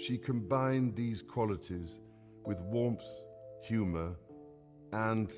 She combined these qualities with warmth, humor, and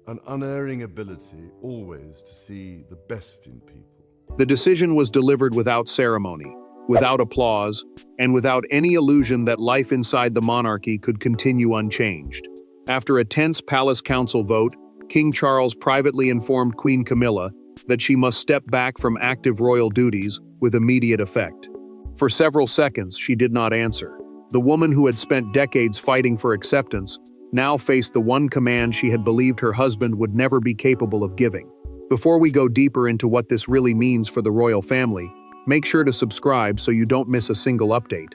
an unerring ability always to see the best in people. The decision was delivered without ceremony, without applause, and without any illusion that life inside the monarchy could continue unchanged. After a tense palace council vote, King Charles privately informed Queen Camilla that she must step back from active royal duties with immediate effect. For several seconds, she did not answer. The woman who had spent decades fighting for acceptance now faced the one command she had believed her husband would never be capable of giving. Before we go deeper into what this really means for the royal family, make sure to subscribe so you don't miss a single update.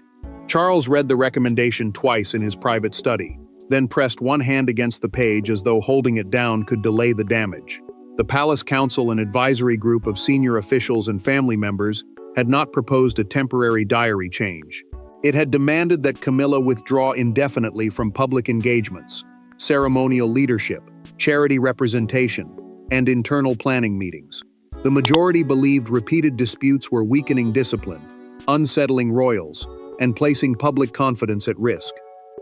Charles read the recommendation twice in his private study, then pressed one hand against the page as though holding it down could delay the damage. The Palace Council, an advisory group of senior officials and family members, had not proposed a temporary diary change. It had demanded that Camilla withdraw indefinitely from public engagements, ceremonial leadership, charity representation, and internal planning meetings. The majority believed repeated disputes were weakening discipline, unsettling royals, and placing public confidence at risk.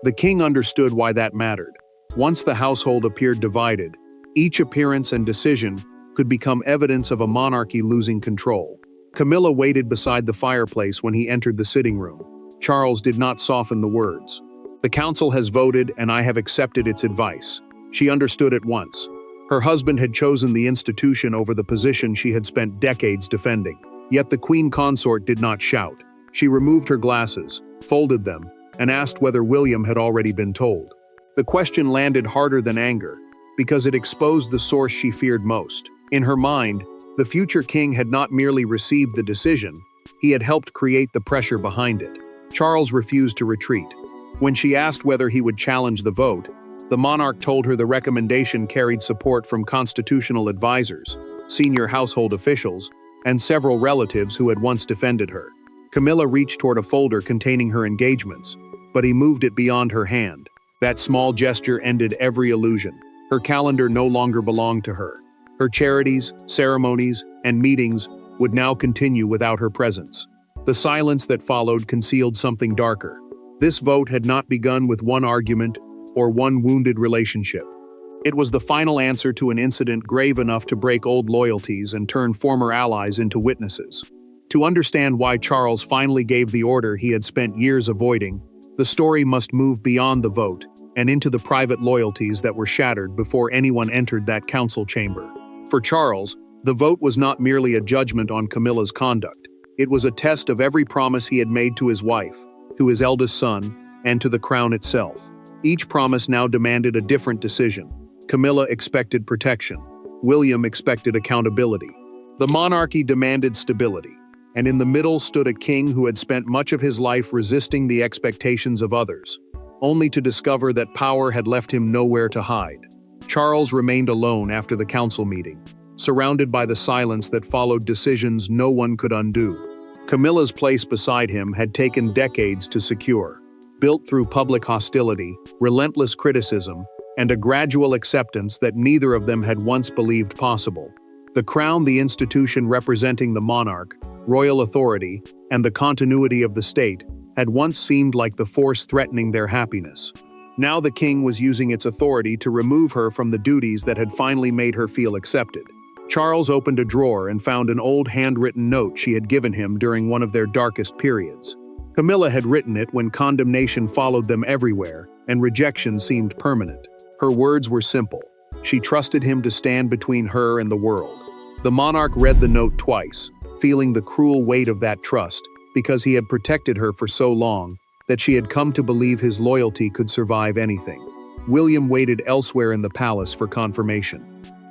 The king understood why that mattered. Once the household appeared divided, each appearance and decision could become evidence of a monarchy losing control. Camilla waited beside the fireplace when he entered the sitting room. Charles did not soften the words. "The council has voted, and I have accepted its advice." She understood at once. Her husband had chosen the institution over the position she had spent decades defending. Yet the queen consort did not shout. She removed her glasses, folded them, and asked whether William had already been told. The question landed harder than anger, because it exposed the source she feared most. In her mind, the future king had not merely received the decision, he had helped create the pressure behind it. Charles refused to retreat. When she asked whether he would challenge the vote, the monarch told her the recommendation carried support from constitutional advisors, senior household officials, and several relatives who had once defended her. Camilla reached toward a folder containing her engagements, but he moved it beyond her hand. That small gesture ended every illusion. Her calendar no longer belonged to her. Her charities, ceremonies, and meetings would now continue without her presence. The silence that followed concealed something darker. This vote had not begun with one argument or one wounded relationship. It was the final answer to an incident grave enough to break old loyalties and turn former allies into witnesses. To understand why Charles finally gave the order he had spent years avoiding, the story must move beyond the vote and into the private loyalties that were shattered before anyone entered that council chamber. For Charles, the vote was not merely a judgment on Camilla's conduct. It was a test of every promise he had made to his wife, to his eldest son, and to the crown itself. Each promise now demanded a different decision. Camilla expected protection. William expected accountability. The monarchy demanded stability, and in the middle stood a king who had spent much of his life resisting the expectations of others, only to discover that power had left him nowhere to hide. Charles remained alone after the council meeting, surrounded by the silence that followed decisions no one could undo. Camilla's place beside him had taken decades to secure, built through public hostility, relentless criticism, and a gradual acceptance that neither of them had once believed possible. The crown, the institution representing the monarch, royal authority, and the continuity of the state, had once seemed like the force threatening their happiness. Now the king was using its authority to remove her from the duties that had finally made her feel accepted. Charles opened a drawer and found an old handwritten note she had given him during one of their darkest periods. Camilla had written it when condemnation followed them everywhere and rejection seemed permanent. Her words were simple. She trusted him to stand between her and the world. The monarch read the note twice, feeling the cruel weight of that trust, because he had protected her for so long that she had come to believe his loyalty could survive anything. William waited elsewhere in the palace for confirmation.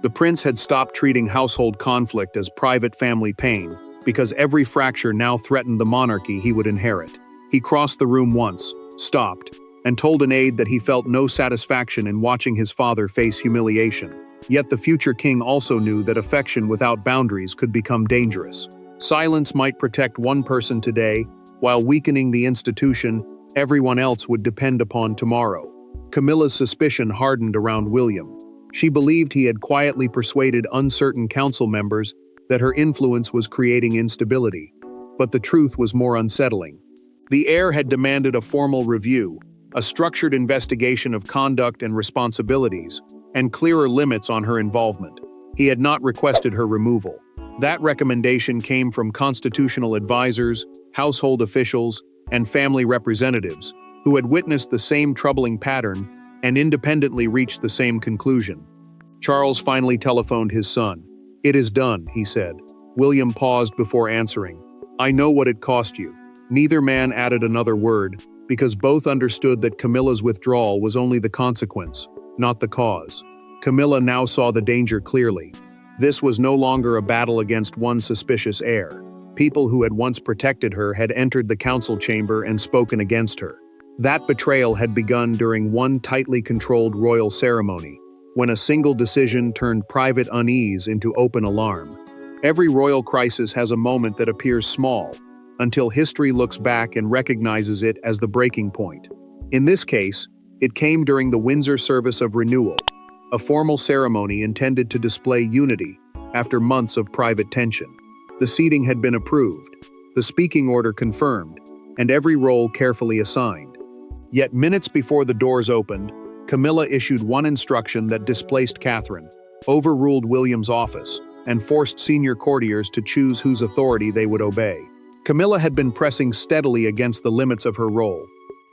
The prince had stopped treating household conflict as private family pain, because every fracture now threatened the monarchy he would inherit. He crossed the room once, stopped, and told an aide that he felt no satisfaction in watching his father face humiliation. Yet the future king also knew that affection without boundaries could become dangerous. Silence might protect one person today, while weakening the institution everyone else would depend upon tomorrow. Camilla's suspicion hardened around William. She believed he had quietly persuaded uncertain council members that her influence was creating instability. But the truth was more unsettling. The heir had demanded a formal review, a structured investigation of conduct and responsibilities, and clearer limits on her involvement. He had not requested her removal. That recommendation came from constitutional advisors, household officials, and family representatives, who had witnessed the same troubling pattern and independently reached the same conclusion. Charles finally telephoned his son. "It is done," he said. William paused before answering. "I know what it cost you." Neither man added another word, because both understood that Camilla's withdrawal was only the consequence, not the cause. Camilla now saw the danger clearly. This was no longer a battle against one suspicious heir. People who had once protected her had entered the council chamber and spoken against her. That betrayal had begun during one tightly controlled royal ceremony, when a single decision turned private unease into open alarm. Every royal crisis has a moment that appears small, until history looks back and recognizes it as the breaking point. In this case, it came during the Windsor Service of Renewal, a formal ceremony intended to display unity after months of private tension. The seating had been approved, the speaking order confirmed, and every role carefully assigned. Yet minutes before the doors opened, Camilla issued one instruction that displaced Catherine, overruled William's office, and forced senior courtiers to choose whose authority they would obey. Camilla had been pressing steadily against the limits of her role.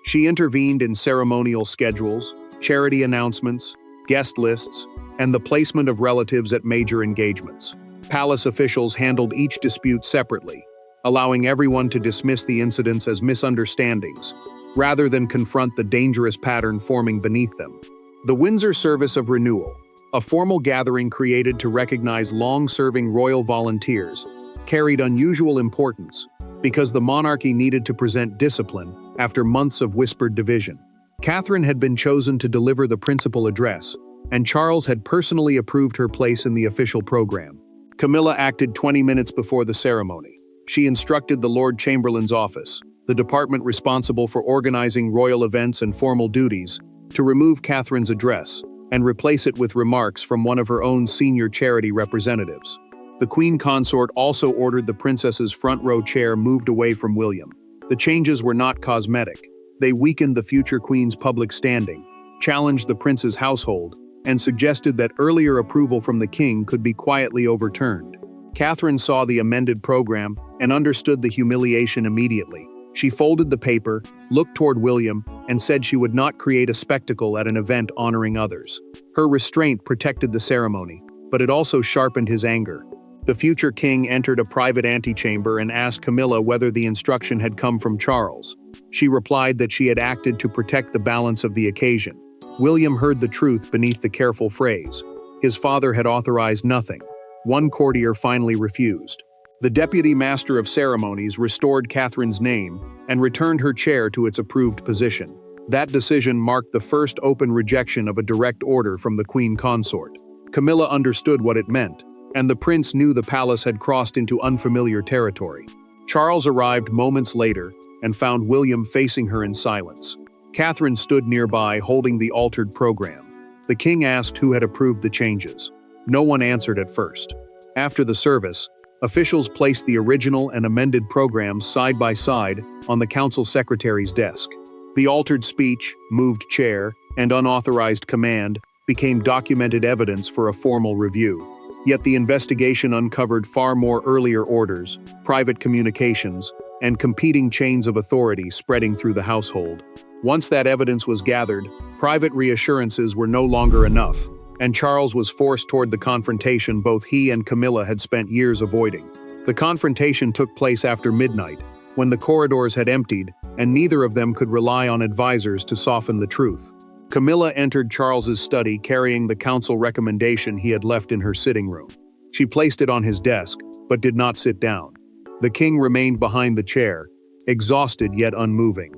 She intervened in ceremonial schedules, charity announcements, guest lists, and the placement of relatives at major engagements. Palace officials handled each dispute separately, allowing everyone to dismiss the incidents as misunderstandings, rather than confront the dangerous pattern forming beneath them. The Windsor Service of Renewal, a formal gathering created to recognize long-serving royal volunteers, carried unusual importance because the monarchy needed to present discipline after months of whispered division. Catherine had been chosen to deliver the principal address, and Charles had personally approved her place in the official program. Camilla acted 20 minutes before the ceremony. She instructed the Lord Chamberlain's office, the department responsible for organizing royal events and formal duties, to remove Catherine's address and replace it with remarks from one of her own senior charity representatives. The Queen Consort also ordered the princess's front row chair moved away from William. The changes were not cosmetic. They weakened the future queen's public standing, challenged the prince's household, and suggested that earlier approval from the king could be quietly overturned. Catherine saw the amended program and understood the humiliation immediately. She folded the paper, looked toward William, and said she would not create a spectacle at an event honoring others. Her restraint protected the ceremony, but it also sharpened his anger. The future king entered a private antechamber and asked Camilla whether the instruction had come from Charles. She replied that she had acted to protect the balance of the occasion. William heard the truth beneath the careful phrase. His father had authorized nothing. One courtier finally refused. The deputy master of ceremonies restored Catherine's name and returned her chair to its approved position. That decision marked the first open rejection of a direct order from the Queen Consort. Camilla understood what it meant, and the prince knew the palace had crossed into unfamiliar territory. Charles arrived moments later and found William facing her in silence. Catherine stood nearby holding the altered program. The king asked who had approved the changes. No one answered at first. After the service, officials placed the original and amended programs side by side on the council secretary's desk. The altered speech, moved chair, and unauthorized command became documented evidence for a formal review. Yet the investigation uncovered far more earlier orders, private communications, and competing chains of authority spreading through the household. Once that evidence was gathered, private reassurances were no longer enough, and Charles was forced toward the confrontation both he and Camilla had spent years avoiding. The confrontation took place after midnight, when the corridors had emptied and neither of them could rely on advisors to soften the truth. Camilla entered Charles's study carrying the council recommendation he had left in her sitting room. She placed it on his desk, but did not sit down. The king remained behind the chair, exhausted yet unmoving.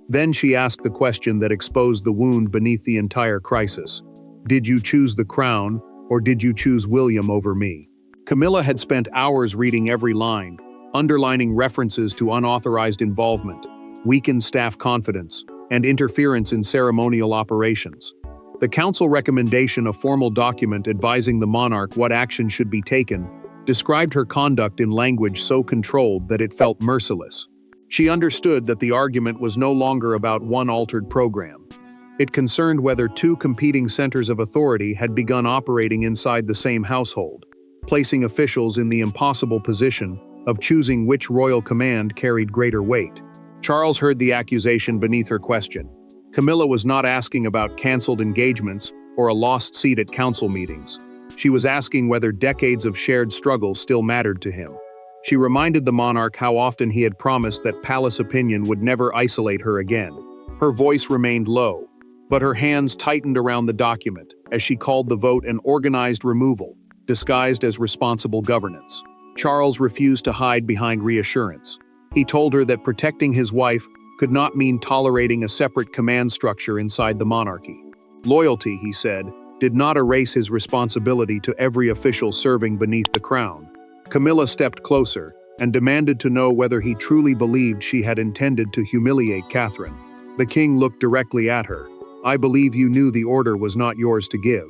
Then she asked the question that exposed the wound beneath the entire crisis. Did you choose the crown, or did you choose William over me? Camilla had spent hours reading every line, underlining references to unauthorized involvement, weakened staff confidence, and interference in ceremonial operations. The council recommendation, a formal document advising the monarch what action should be taken, described her conduct in language so controlled that it felt merciless. She understood that the argument was no longer about one altered program. It concerned whether two competing centers of authority had begun operating inside the same household, placing officials in the impossible position of choosing which royal command carried greater weight. Charles heard the accusation beneath her question. Camilla was not asking about cancelled engagements or a lost seat at council meetings. She was asking whether decades of shared struggle still mattered to him. She reminded the monarch how often he had promised that palace opinion would never isolate her again. Her voice remained low, but her hands tightened around the document as she called the vote an organized removal, disguised as responsible governance. Charles refused to hide behind reassurance. He told her that protecting his wife could not mean tolerating a separate command structure inside the monarchy. Loyalty, he said, did not erase his responsibility to every official serving beneath the crown. Camilla stepped closer and demanded to know whether he truly believed she had intended to humiliate Catherine. The king looked directly at her. "I believe you knew the order was not yours to give."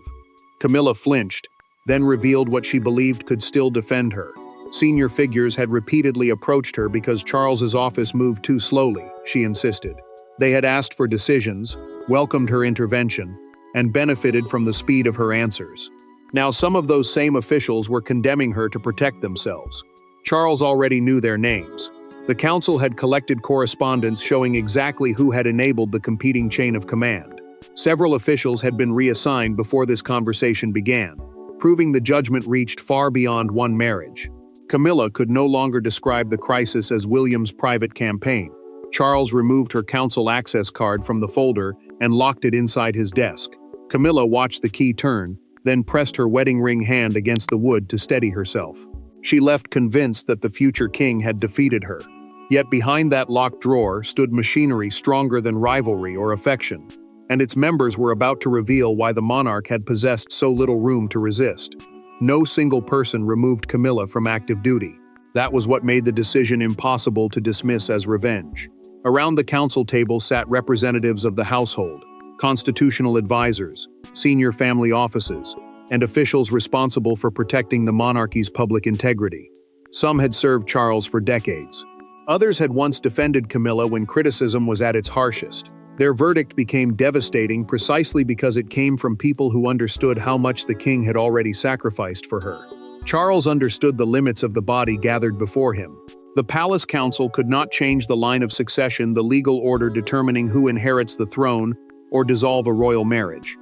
Camilla flinched, then revealed what she believed could still defend her. Senior figures had repeatedly approached her because Charles's office moved too slowly, she insisted. They had asked for decisions, welcomed her intervention, and benefited from the speed of her answers. Now some of those same officials were condemning her to protect themselves. Charles already knew their names. The council had collected correspondence showing exactly who had enabled the competing chain of command. Several officials had been reassigned before this conversation began, proving the judgment reached far beyond one marriage. Camilla could no longer describe the crisis as William's private campaign. Charles removed her council access card from the folder and locked it inside his desk. Camilla watched the key turn, then pressed her wedding ring hand against the wood to steady herself. She left convinced that the future king had defeated her. Yet behind that locked drawer stood machinery stronger than rivalry or affection, and its members were about to reveal why the monarch had possessed so little room to resist. No single person removed Camilla from active duty. That was what made the decision impossible to dismiss as revenge. Around the council table sat representatives of the household, constitutional advisors, senior family offices, and officials responsible for protecting the monarchy's public integrity. Some had served Charles for decades. Others had once defended Camilla when criticism was at its harshest. Their verdict became devastating precisely because it came from people who understood how much the king had already sacrificed for her. Charles understood the limits of the body gathered before him. The palace council could not change the line of succession, the legal order determining who inherits the throne, or dissolve a royal marriage.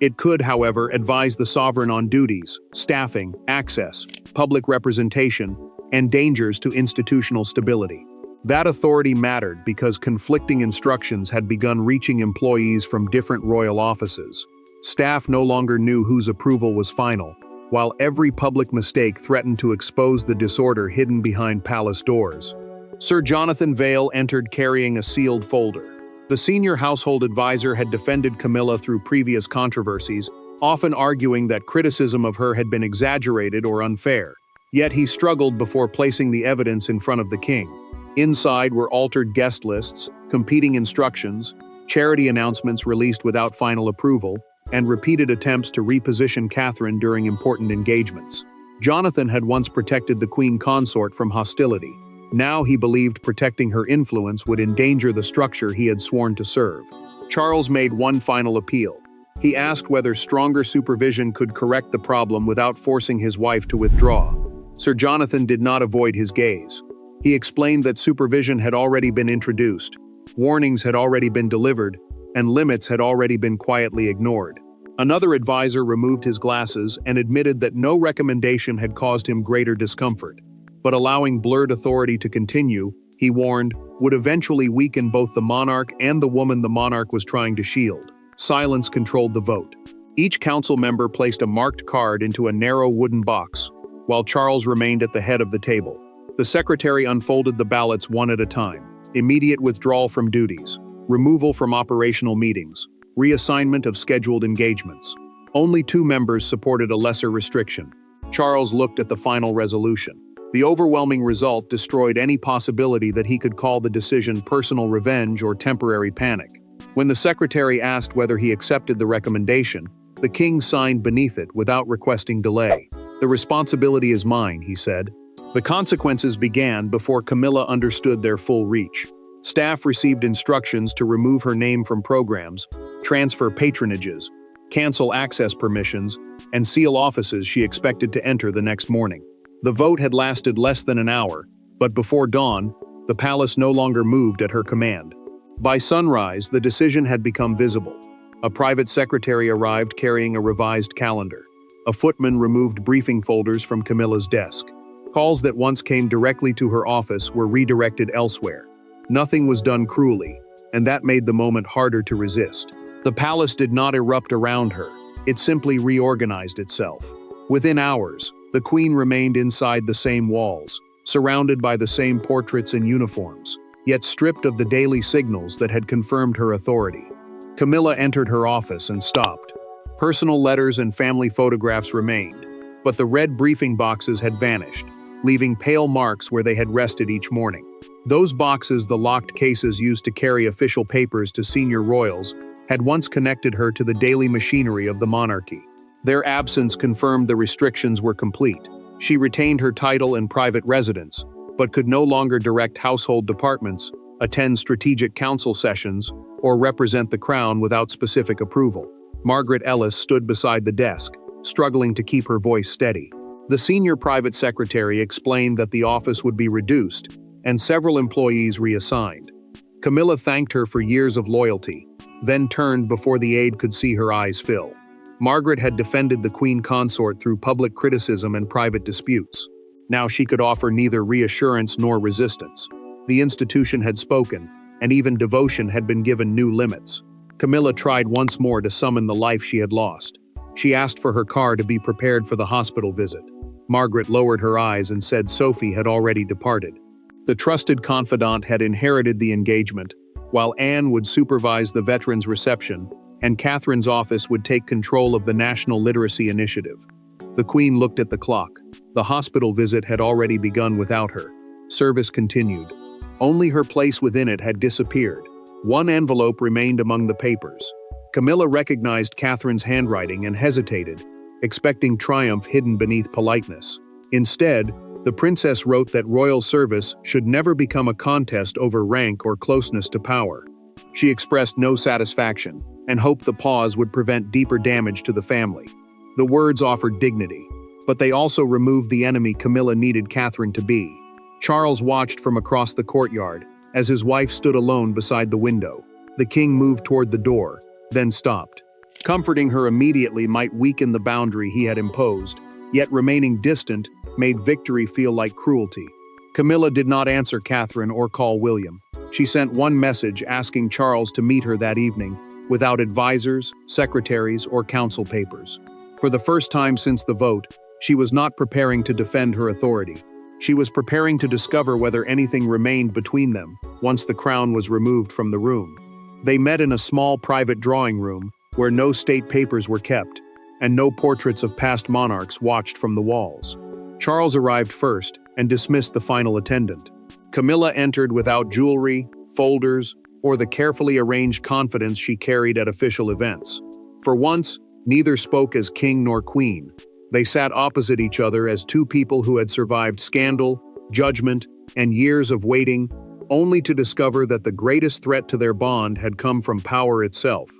It could, however, advise the sovereign on duties, staffing, access, public representation, and dangers to institutional stability. That authority mattered because conflicting instructions had begun reaching employees from different royal offices. Staff no longer knew whose approval was final, while every public mistake threatened to expose the disorder hidden behind palace doors. Sir Jonathan Vale entered carrying a sealed folder. The senior household advisor had defended Camilla through previous controversies, often arguing that criticism of her had been exaggerated or unfair. Yet he struggled before placing the evidence in front of the king. Inside were altered guest lists, competing instructions, charity announcements released without final approval, and repeated attempts to reposition Catherine during important engagements. Jonathan had once protected the queen consort from hostility. Now he believed protecting her influence would endanger the structure he had sworn to serve. Charles made one final appeal. He asked whether stronger supervision could correct the problem without forcing his wife to withdraw. Sir Jonathan did not avoid his gaze. He explained that supervision had already been introduced, warnings had already been delivered, and limits had already been quietly ignored. Another advisor removed his glasses and admitted that no recommendation had caused him greater discomfort. But allowing blurred authority to continue, he warned, would eventually weaken both the monarch and the woman the monarch was trying to shield. Silence controlled the vote. Each council member placed a marked card into a narrow wooden box, while Charles remained at the head of the table. The secretary unfolded the ballots one at a time. Immediate withdrawal from duties, removal from operational meetings, reassignment of scheduled engagements. Only 2 members supported a lesser restriction. Charles looked at the final resolution. The overwhelming result destroyed any possibility that he could call the decision personal revenge or temporary panic. When the secretary asked whether he accepted the recommendation, the king signed beneath it without requesting delay. "The responsibility is mine," he said. The consequences began before Camilla understood their full reach. Staff received instructions to remove her name from programs, transfer patronages, cancel access permissions, and seal offices she expected to enter the next morning. The vote had lasted less than an hour, but before dawn, the palace no longer moved at her command. By sunrise, the decision had become visible. A private secretary arrived carrying a revised calendar. A footman removed briefing folders from Camilla's desk. Calls that once came directly to her office were redirected elsewhere. Nothing was done cruelly, and that made the moment harder to resist. The palace did not erupt around her. It simply reorganized itself. Within hours, the queen remained inside the same walls, surrounded by the same portraits and uniforms, yet stripped of the daily signals that had confirmed her authority. Camilla entered her office and stopped. Personal letters and family photographs remained, but the red briefing boxes had vanished, leaving pale marks where they had rested each morning. Those boxes, the locked cases used to carry official papers to senior royals, had once connected her to the daily machinery of the monarchy. Their absence confirmed the restrictions were complete. She retained her title and private residence, but could no longer direct household departments, attend strategic council sessions, or represent the crown without specific approval. Margaret Ellis stood beside the desk, struggling to keep her voice steady. The senior private secretary explained that the office would be reduced, and several employees reassigned. Camilla thanked her for years of loyalty, then turned before the aide could see her eyes fill. Margaret had defended the queen consort through public criticism and private disputes. Now she could offer neither reassurance nor resistance. The institution had spoken, and even devotion had been given new limits. Camilla tried once more to summon the life she had lost. She asked for her car to be prepared for the hospital visit. Margaret lowered her eyes and said Sophie had already departed. The trusted confidant had inherited the engagement, while Anne would supervise the veterans' reception, and Catherine's office would take control of the National Literacy Initiative. The Queen looked at the clock. The hospital visit had already begun without her. Service continued. Only her place within it had disappeared. One envelope remained among the papers. Camilla recognized Catherine's handwriting and hesitated, expecting triumph hidden beneath politeness. Instead, the princess wrote that royal service should never become a contest over rank or closeness to power. She expressed no satisfaction and hoped the pause would prevent deeper damage to the family. The words offered dignity, but they also removed the enemy Camilla needed Catherine to be. Charles watched from across the courtyard as his wife stood alone beside the window. The king moved toward the door, then stopped. Comforting her immediately might weaken the boundary he had imposed, yet remaining distant made victory feel like cruelty. Camilla did not answer Catherine or call William. She sent one message asking Charles to meet her that evening, without advisors, secretaries, or council papers. For the first time since the vote, she was not preparing to defend her authority. She was preparing to discover whether anything remained between them once the crown was removed from the room. They met in a small private drawing room where no state papers were kept, and no portraits of past monarchs watched from the walls. Charles arrived first and dismissed the final attendant. Camilla entered without jewelry, folders, or the carefully arranged confidence she carried at official events. For once, neither spoke as king nor queen. They sat opposite each other as two people who had survived scandal, judgment, and years of waiting, only to discover that the greatest threat to their bond had come from power itself.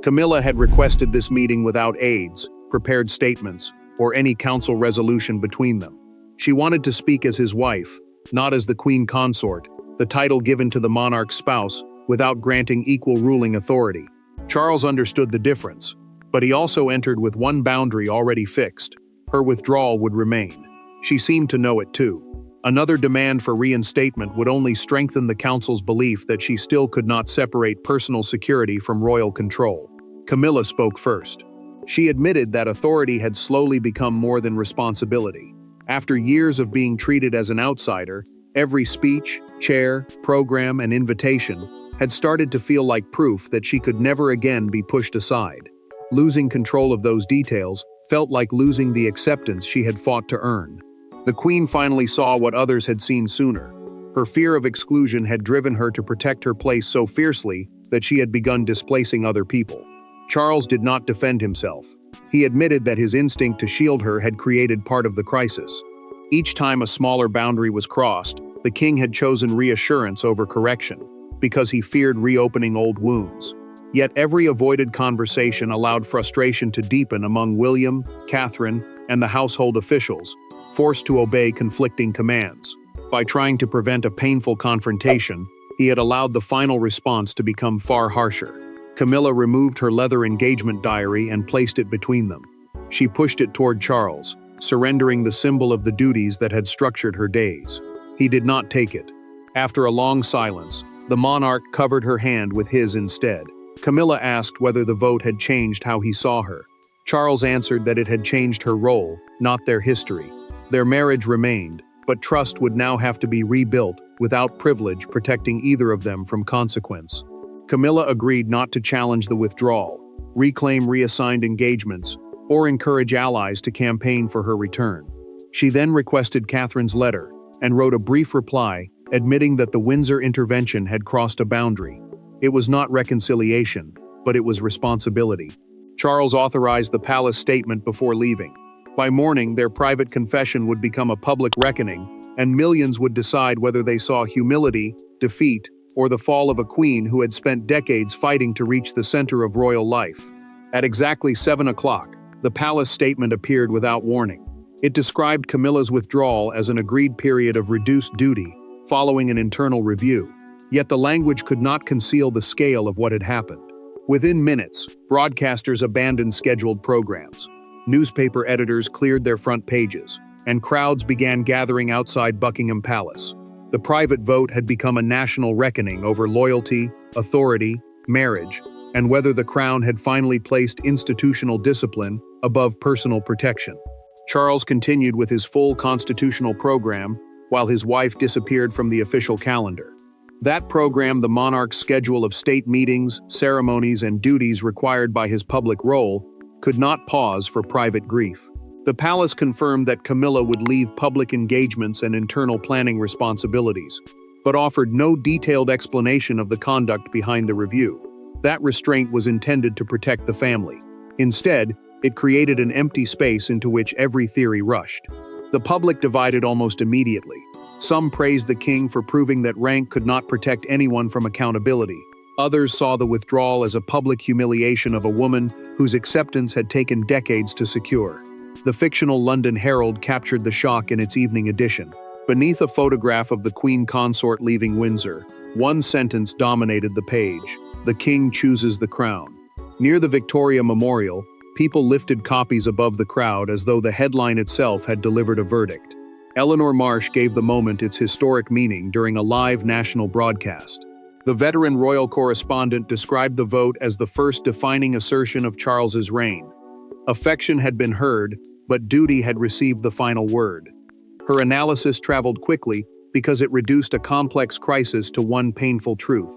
Camilla had requested this meeting without aides, prepared statements, or any council resolution between them. She wanted to speak as his wife, not as the queen consort, the title given to the monarch's spouse, without granting equal ruling authority. Charles understood the difference, but he also entered with one boundary already fixed. Her withdrawal would remain. She seemed to know it too. Another demand for reinstatement would only strengthen the council's belief that she still could not separate personal security from royal control. Camilla spoke first. She admitted that authority had slowly become more than responsibility. After years of being treated as an outsider, every speech, chair, program, and invitation had started to feel like proof that she could never again be pushed aside. Losing control of those details felt like losing the acceptance she had fought to earn. The queen finally saw what others had seen sooner. Her fear of exclusion had driven her to protect her place so fiercely that she had begun displacing other people. Charles did not defend himself. He admitted that his instinct to shield her had created part of the crisis. Each time a smaller boundary was crossed, the king had chosen reassurance over correction, because he feared reopening old wounds. Yet every avoided conversation allowed frustration to deepen among William, Catherine, and the household officials, forced to obey conflicting commands. By trying to prevent a painful confrontation, he had allowed the final response to become far harsher. Camilla removed her leather engagement diary and placed it between them. She pushed it toward Charles, surrendering the symbol of the duties that had structured her days. He did not take it. After a long silence, the monarch covered her hand with his instead. Camilla asked whether the vote had changed how he saw her. Charles answered that it had changed her role, not their history. Their marriage remained, but trust would now have to be rebuilt without privilege protecting either of them from consequence. Camilla agreed not to challenge the withdrawal, reclaim reassigned engagements, or encourage allies to campaign for her return. She then requested Catherine's letter and wrote a brief reply admitting that the Windsor intervention had crossed a boundary. It was not reconciliation, but it was responsibility. Charles authorized the palace statement before leaving. By morning, their private confession would become a public reckoning, and millions would decide whether they saw humility, defeat, or the fall of a queen who had spent decades fighting to reach the center of royal life. At exactly 7 o'clock, the palace statement appeared without warning. It described Camilla's withdrawal as an agreed period of reduced duty, following an internal review. Yet the language could not conceal the scale of what had happened. Within minutes, broadcasters abandoned scheduled programs. Newspaper editors cleared their front pages, and crowds began gathering outside Buckingham Palace. The private vote had become a national reckoning over loyalty, authority, marriage, and whether the crown had finally placed institutional discipline above personal protection. Charles continued with his full constitutional program, while his wife disappeared from the official calendar. That program, the monarch's schedule of state meetings, ceremonies, and duties required by his public role, could not pause for private grief. The palace confirmed that Camilla would leave public engagements and internal planning responsibilities, but offered no detailed explanation of the conduct behind the review. That restraint was intended to protect the family. Instead, it created an empty space into which every theory rushed. The public divided almost immediately. Some praised the king for proving that rank could not protect anyone from accountability. Others saw the withdrawal as a public humiliation of a woman whose acceptance had taken decades to secure. The fictional London Herald captured the shock in its evening edition. Beneath a photograph of the Queen consort leaving Windsor, one sentence dominated the page: "The king chooses the crown." Near the Victoria Memorial, people lifted copies above the crowd as though the headline itself had delivered a verdict. Eleanor Marsh gave the moment its historic meaning during a live national broadcast. The veteran royal correspondent described the vote as the first defining assertion of Charles's reign. Affection had been heard, but duty had received the final word. Her analysis traveled quickly because it reduced a complex crisis to one painful truth.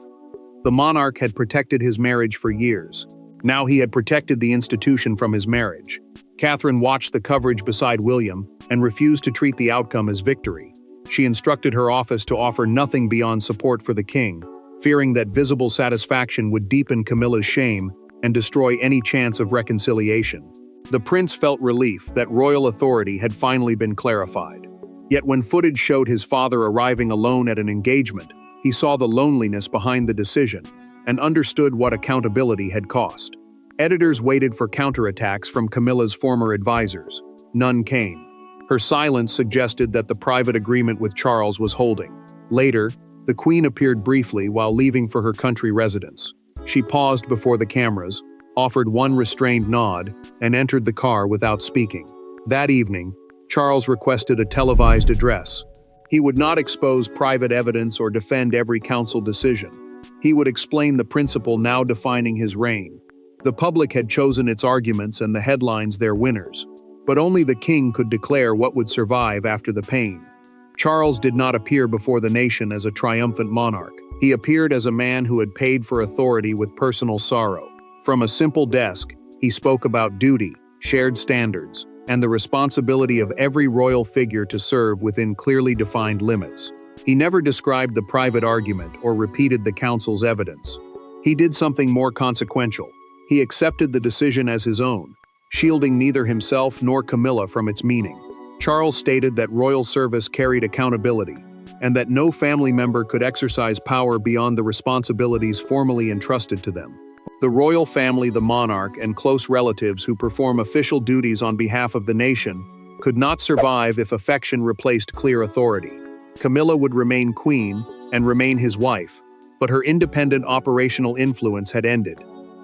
The monarch had protected his marriage for years. Now he had protected the institution from his marriage. Catherine watched the coverage beside William and refused to treat the outcome as victory. She instructed her office to offer nothing beyond support for the king, fearing that visible satisfaction would deepen Camilla's shame and destroy any chance of reconciliation. The prince felt relief that royal authority had finally been clarified. Yet when footage showed his father arriving alone at an engagement, he saw the loneliness behind the decision and understood what accountability had cost. Editors waited for counterattacks from Camilla's former advisors. None came. Her silence suggested that the private agreement with Charles was holding. Later, the Queen appeared briefly while leaving for her country residence. She paused before the cameras, offered one restrained nod, and entered the car without speaking. That evening, Charles requested a televised address. He would not expose private evidence or defend every council decision. He would explain the principle now defining his reign. The public had chosen its arguments and the headlines their winners, but only the king could declare what would survive after the pain. Charles did not appear before the nation as a triumphant monarch. He appeared as a man who had paid for authority with personal sorrow. From a simple desk, he spoke about duty, shared standards, and the responsibility of every royal figure to serve within clearly defined limits. He never described the private argument or repeated the council's evidence. He did something more consequential. He accepted the decision as his own, shielding neither himself nor Camilla from its meaning. Charles stated that royal service carried accountability, and that no family member could exercise power beyond the responsibilities formally entrusted to them. The royal family, the monarch, and close relatives who perform official duties on behalf of the nation could not survive if affection replaced clear authority. Camilla would remain queen and remain his wife, but her independent operational influence had ended.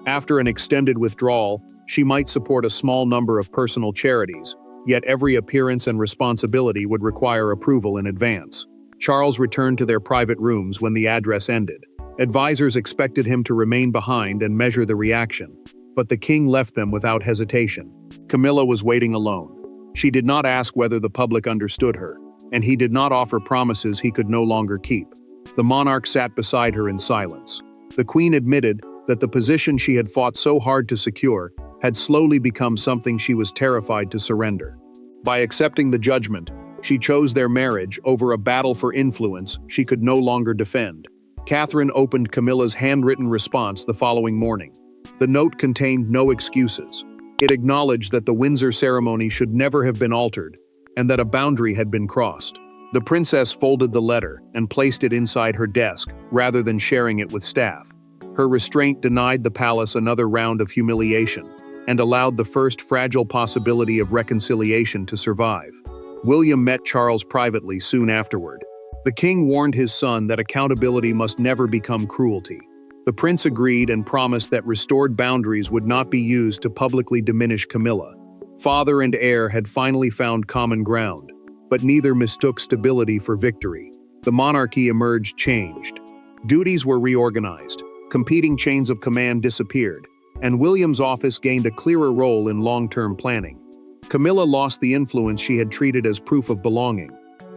After an extended withdrawal, she might support a small number of personal charities, yet every appearance and responsibility would require approval in advance. Charles returned to their private rooms when the address ended. Advisors expected him to remain behind and measure the reaction, but the king left them without hesitation. Camilla was waiting alone. She did not ask whether the public understood her, and he did not offer promises he could no longer keep. The monarch sat beside her in silence. The queen admitted that the position she had fought so hard to secure had slowly become something she was terrified to surrender. By accepting the judgment, she chose their marriage over a battle for influence she could no longer defend. Catherine opened Camilla's handwritten response the following morning. The note contained no excuses. It acknowledged that the Windsor ceremony should never have been altered, and that a boundary had been crossed. The princess folded the letter and placed it inside her desk, rather than sharing it with staff. Her restraint denied the palace another round of humiliation, and allowed the first fragile possibility of reconciliation to survive. William met Charles privately soon afterward. The king warned his son that accountability must never become cruelty. The prince agreed and promised that restored boundaries would not be used to publicly diminish Camilla. Father and heir had finally found common ground, but neither mistook stability for victory. The monarchy emerged changed. Duties were reorganized, competing chains of command disappeared, and William's office gained a clearer role in long-term planning. Camilla lost the influence she had treated as proof of belonging.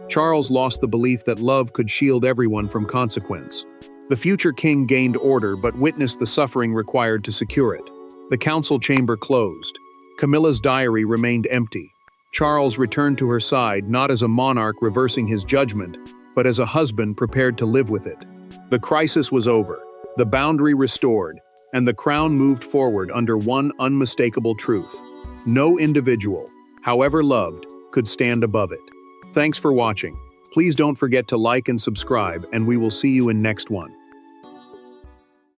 Charles lost the belief that love could shield everyone from consequence. The future king gained order but witnessed the suffering required to secure it. The council chamber closed. Camilla's diary remained empty. Charles returned to her side not as a monarch reversing his judgment, but as a husband prepared to live with it. The crisis was over, the boundary restored, and the crown moved forward under one unmistakable truth. No individual, however loved, could stand above it. Thanks for watching. Please don't forget to like and subscribe, and we will see you in next one.